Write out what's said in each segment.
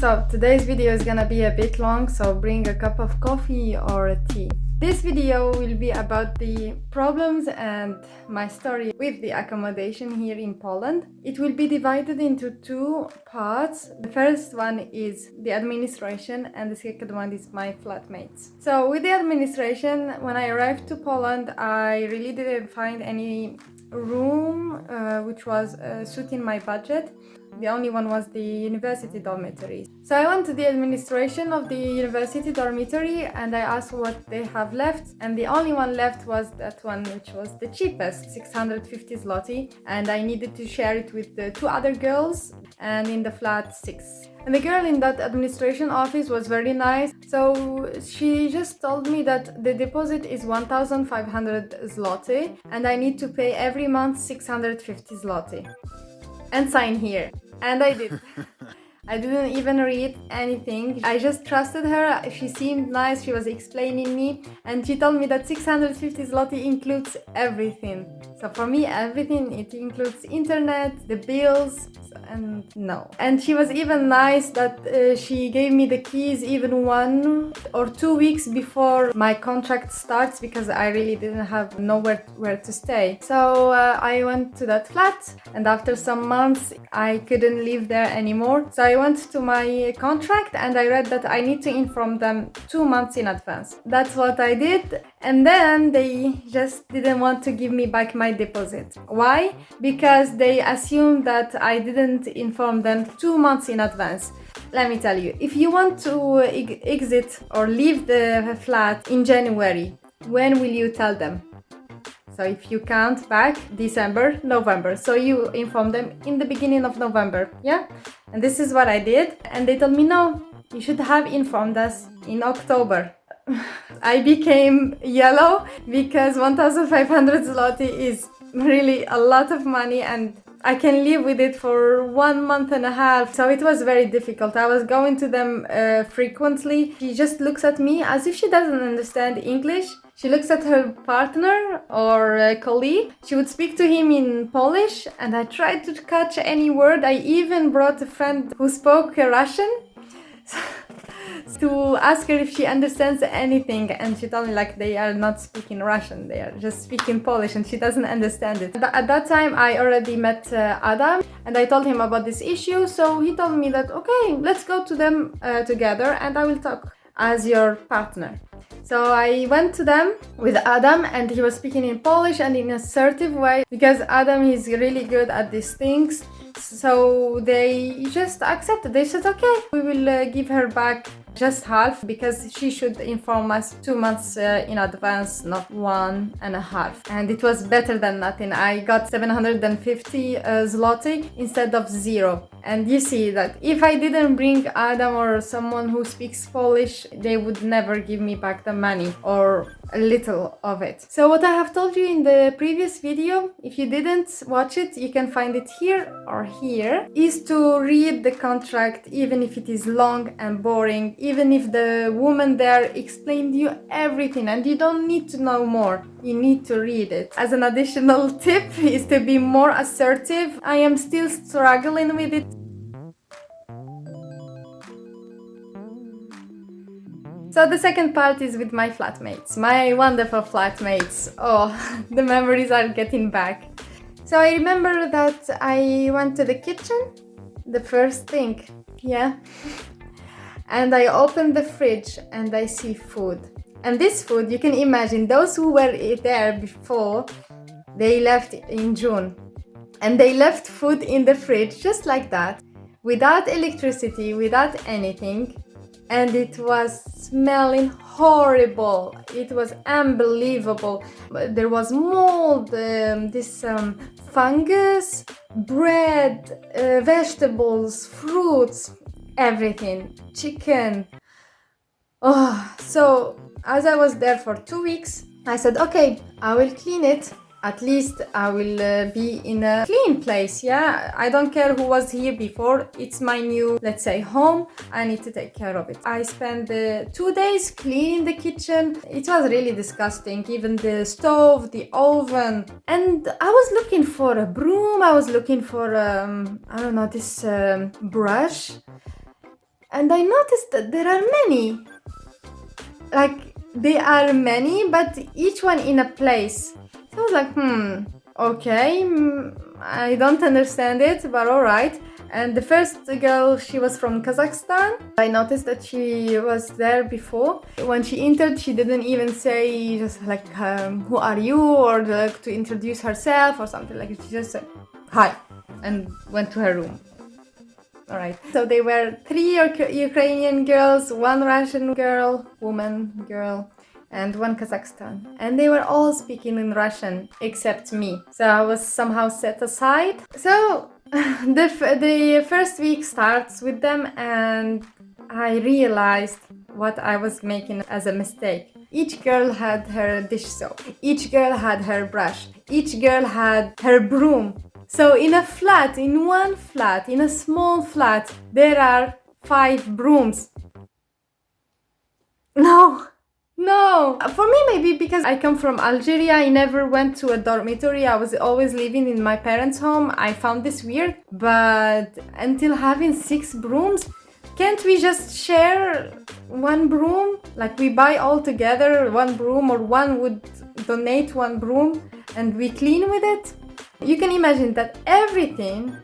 So today's video is gonna be a bit long, so bring a cup of coffee or a tea. This video will be about the problems and my story with the accommodation here in Poland. It will be divided into two parts. The first one is the administration and the second one is my flatmates. So with the administration, when I arrived to Poland, I really didn't find any room which was suiting my budget. The only one was the university dormitory. So I went to the administration of the university dormitory and I asked what they have left, and the only one left was that one which was the cheapest, 650 zloty, and I needed to share it with the two other girls, and in the flat 6. And the girl in that administration office was very nice, so she just told me that the deposit is 1,500 zloty and I need to pay every month 650 zloty and sign here. And I did. I didn't even read anything. I just trusted her. She seemed nice. She was explaining me, and she told me that 650 zloty includes everything. So for me, everything, it includes internet, the bills, and no. And she was even nice that she gave me the keys even 1 or 2 weeks before my contract starts, because I really didn't have nowhere where to stay. So I went to that flat, and after some months I couldn't live there anymore. So I went to my contract and I read that I need to inform them 2 months in advance. That's what I did, and then they just didn't want to give me back my deposit. Why? Because they assumed that I didn't inform them 2 months in advance. Let me tell you, if you want to exit or leave the flat in January, when will you tell them? So if you count back December, November, so you inform them in the beginning of November, yeah? And this is what I did, and they told me, no, you should have informed us in October. I became yellow because 1,500 zloty is really a lot of money, and I can live with it for 1.5 months. So it was very difficult. I was going to them frequently. She just looks at me as if she doesn't understand English. She looks at her partner or colleague. She would speak to him in Polish, and I tried to catch any word. I even brought a friend who spoke Russian to ask her if she understands anything, and she told me like they are not speaking Russian, they are just speaking Polish and she doesn't understand it. But at that time I already met Adam, and I told him about this issue, so he told me that okay, let's go to them together and I will talk as your partner. So I went to them with Adam, and he was speaking in Polish and in an assertive way, because Adam is really good at these things. So they just accepted. They said, okay, we will give her back just half, because she should inform us 2 months in advance, not 1.5. And it was better than nothing. I got 750 zloty instead of 0. And you see that if I didn't bring Adam or someone who speaks Polish, they would never give me back the money, or a little of it. So what I have told you in the previous video, if you didn't watch it, you can find it here or here, is to read the contract, even if it is long and boring, even if the woman there explained you everything and you don't need to know more. You need to read it. As an additional tip is to be more assertive. I am still struggling with it. So the second part is with my flatmates, my wonderful flatmates. Oh, the memories are getting back. So I remember that I went to the kitchen, the first thing, yeah, and I opened the fridge and I see food. And this food, you can imagine, those who were there before, they left in June. And they left food in the fridge just like that, without electricity, without anything. And it was smelling horrible. It was unbelievable. There was mold, fungus, bread, vegetables, fruits, everything, chicken. Oh, so as I was there for 2 weeks, I said, okay, I will clean it. At least I will be in a clean place, yeah? I don't care who was here before. It's my new, let's say, home. I need to take care of it. I spent 2 days cleaning the kitchen. It was really disgusting, even the stove, the oven. And I was looking for a broom. I was looking for, I don't know, this brush. And I noticed that there are many. Like, they are many, but each one in a place. So I was like, okay, I don't understand it, but alright. And the first girl, she was from Kazakhstan. I noticed that she was there before. When she entered, she didn't even say just like, who are you? Or like, to introduce herself or something like that. She just said, hi, and went to her room. Alright, so they were 3 Ukrainian girls, 1 Russian woman girl, and 1 Kazakhstan. And they were all speaking in Russian, except me. So I was somehow set aside. So the first week starts with them, and I realized what I was making as a mistake. Each girl had her dish soap. Each girl had her brush. Each girl had her broom. So in a small flat, there are 5 brooms. No. For me, maybe because I come from Algeria, I never went to a dormitory. I was always living in my parents' home. I found this weird, but until having 6 brooms, can't we just share 1 broom? Like we buy all together 1 broom, or one would donate 1 broom and we clean with it? You can imagine that everything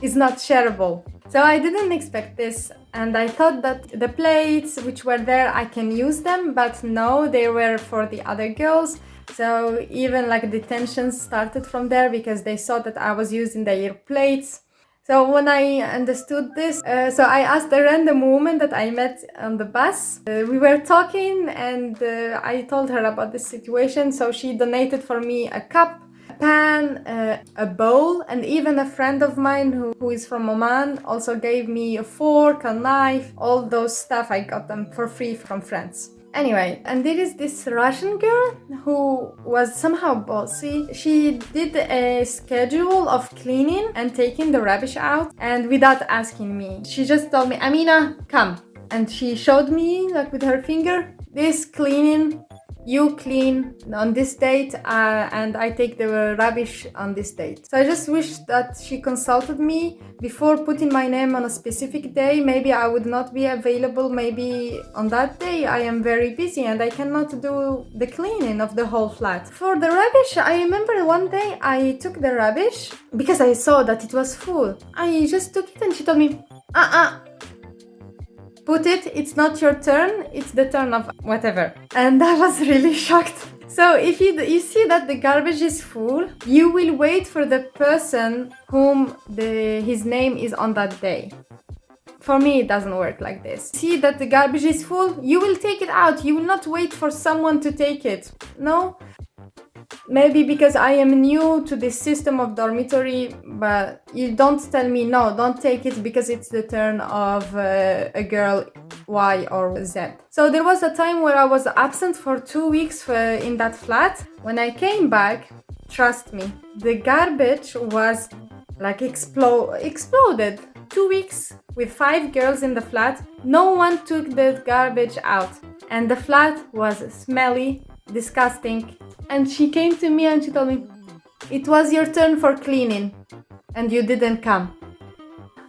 is not shareable. So I didn't expect this, and I thought that the plates which were there, I can use them, but no, they were for the other girls. So even like the tensions started from there, because they saw that I was using their plates. So when I understood this, so I asked a random woman that I met on the bus. We were talking, and I told her about this situation. So she donated for me a cup, pan, a bowl, and even a friend of mine who is from Oman also gave me a fork, a knife, all those stuff. I got them for free from friends. Anyway, and there is this Russian girl who was somehow bossy. She did a schedule of cleaning and taking the rubbish out, and without asking me, she just told me, Amina, come. And she showed me, like with her finger, this cleaning. You clean on this date, and I take the rubbish on this date. So I just wish that she consulted me before putting my name on a specific day. Maybe I would not be available. Maybe on that day I am very busy and I cannot do the cleaning of the whole flat. For the rubbish, I remember one day I took the rubbish because I saw that it was full. I just took it and she told me, put it, it's not your turn, it's the turn of whatever. And I was really shocked. So if you see that the garbage is full, you will wait for the person whom his name is on that day. For me, it doesn't work like this. See that the garbage is full, you will take it out. You will not wait for someone to take it. No? Maybe because I am new to this system of dormitory, but you don't tell me, no, don't take it because it's the turn of a girl Y or Z. So there was a time where I was absent for 2 weeks in that flat. When I came back, trust me, the garbage was like exploded. 2 weeks with 5 girls in the flat, no one took the garbage out. And the flat was smelly, disgusting. And she came to me and she told me, it was your turn for cleaning and you didn't come.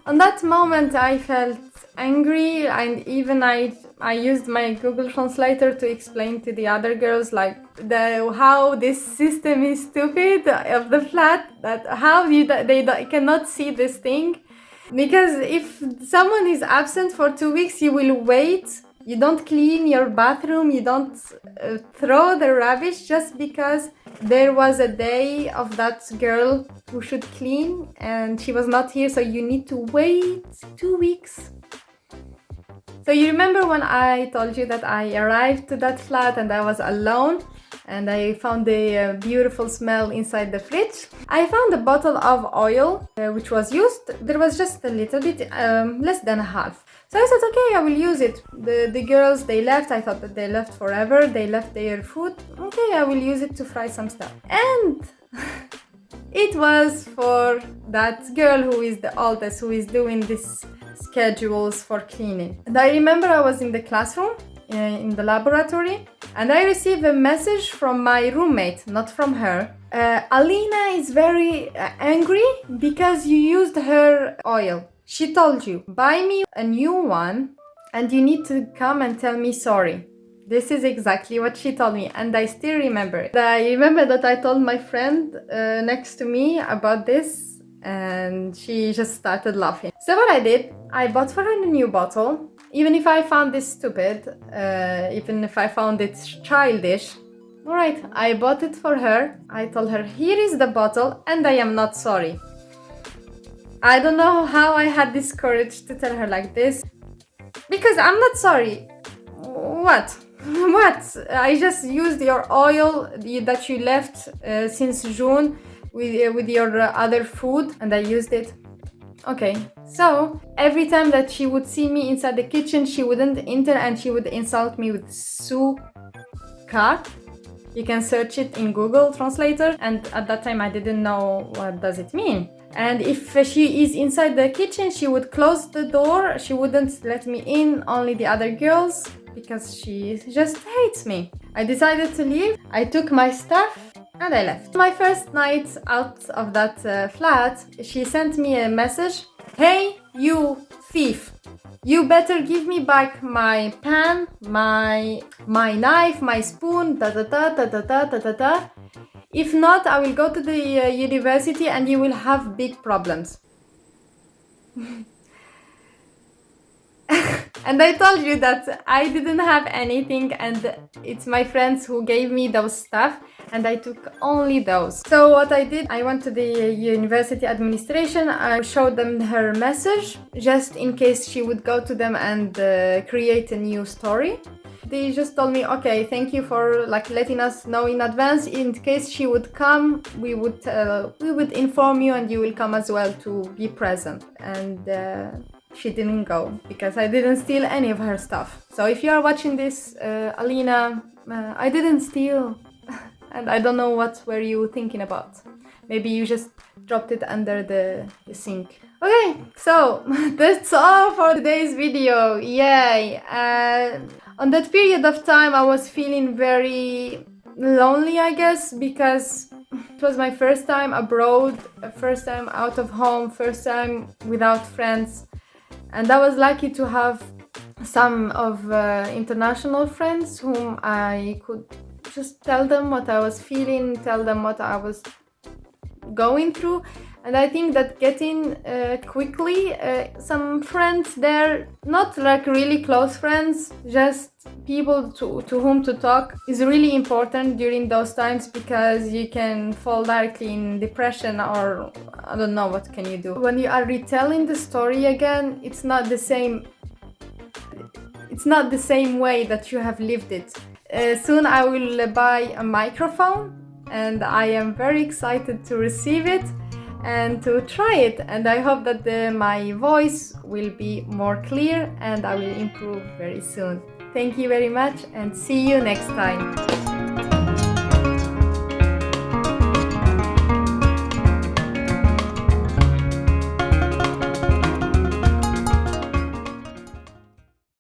On that moment I felt angry, and even I used my Google Translator to explain to the other girls like how this system is stupid of the flat, that how they cannot see this thing. Because if someone is absent for 2 weeks, you will wait. You don't clean your bathroom, you don't throw the rubbish just because there was a day of that girl who should clean and she was not here, so you need to wait 2 weeks. So you remember when I told you that I arrived to that flat and I was alone and I found the beautiful smell inside the fridge? I found a bottle of oil which was used. There was just a little bit, less than half. So I said, okay, I will use it. The girls, they left. I thought that they left forever. They left their food. Okay, I will use it to fry some stuff. And it was for that girl who is the oldest, who is doing these schedules for cleaning. And I remember I was in the classroom, in the laboratory, and I received a message from my roommate, not from her. Alina is very angry because you used her oil. She told you, buy me a new one and you need to come and tell me sorry. This is exactly what she told me, and I still remember it. I remember that I told my friend next to me about this, and she just started laughing. So what I did, I bought for her a new bottle. Even if I found this stupid, even if I found it childish, alright, I bought it for her. I told her, here is the bottle, and I am not sorry. I don't know how I had this courage to tell her like this, because I'm not sorry. What? What? I just used your oil that you left since June with your other food, and I used it. Okay, so every time that she would see me inside the kitchen, she wouldn't enter and she would insult me with suka. You can search it in Google Translator, and at that time I didn't know what does it mean. And if she is inside the kitchen, she would close the door. She wouldn't let me in, only the other girls, because she just hates me. I decided to leave. I took my stuff and I left. My first night out of that flat, she sent me a message. Hey, you thief. You better give me back my pan, my knife, my spoon, ta-ta-ta. If not, I will go to the university and you will have big problems. And I told you that I didn't have anything, and it's my friends who gave me those stuff, and I took only those. So what I did, I went to the university administration. I showed them her message just in case she would go to them and create a new story. They just told me, okay, thank you for letting us know in advance. In case she would come, we would inform you, and you will come as well to be present. And she didn't go because I didn't steal any of her stuff. So if you are watching this, Alina, I didn't steal, and I don't know what were you thinking about. Maybe you just dropped it under the sink. Okay, so that's all for today's video. Yay! On that period of time, I was feeling very lonely, I guess, because it was my first time abroad, first time out of home, first time without friends. And I was lucky to have some of international friends whom I could just tell them what I was feeling, tell them what I was going through. And I think that getting quickly some friends there, not really close friends, just people to whom to talk, is really important during those times, because you can fall directly in depression, or I don't know, what can you do. When you are retelling the story again, it's not the same way that you have lived it. Soon I will buy a microphone, and I am very excited to receive it and to try it, and I hope that my voice will be more clear and I will improve very soon. Thank you very much, and see you next time.